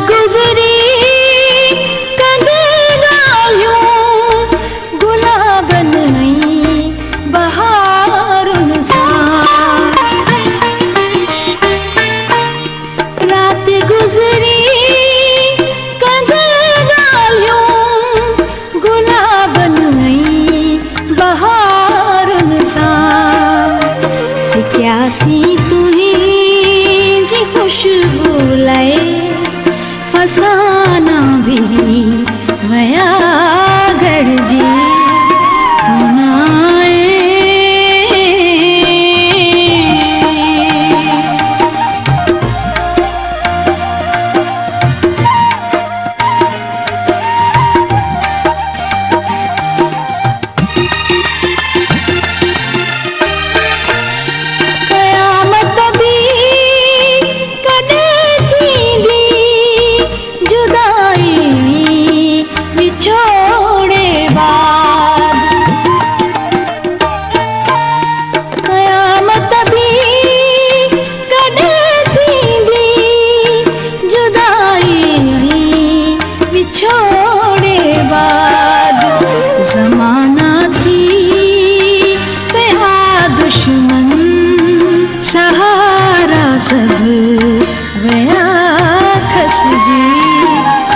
गुजरी गुलाबन बहारुन सा। रात गुजरी गुलाबन बहारुन सा। सिक्यासी तुही जी खुशबू लाए फसाना भी वया घर जी तू ना आए। कयामत भी कदे थींदी जुदाई विछोड़े बाद। कयामत भी कदे थींदी जुदाई विछोड़े बाद। ज़माना थी पेहा दुश्मन सहारा सब वया खस जी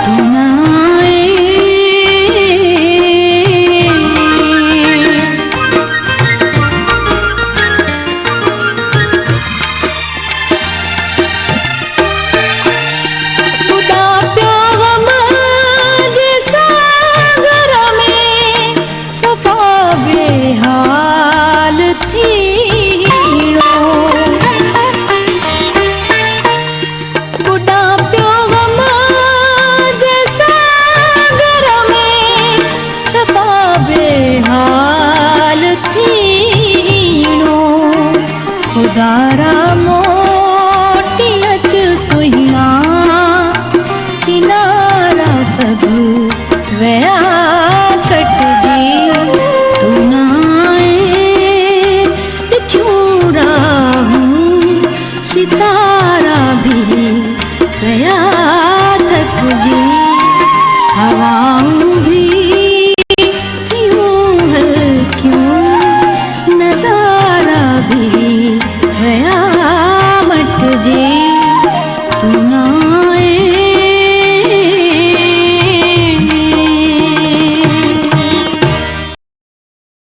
तू ना आए। खुदा प्यो गम जे सागर में सफ़ा बेहाल थी। बुढ़ा प्यो गम जे सागर में सफ़ा बेहाल थीणो। खुदारा मोटी अच सुहिया किनारा सब वया कटजी तू ना आए। छूरा हूँ सितारा भी गया थक जी हवाऊं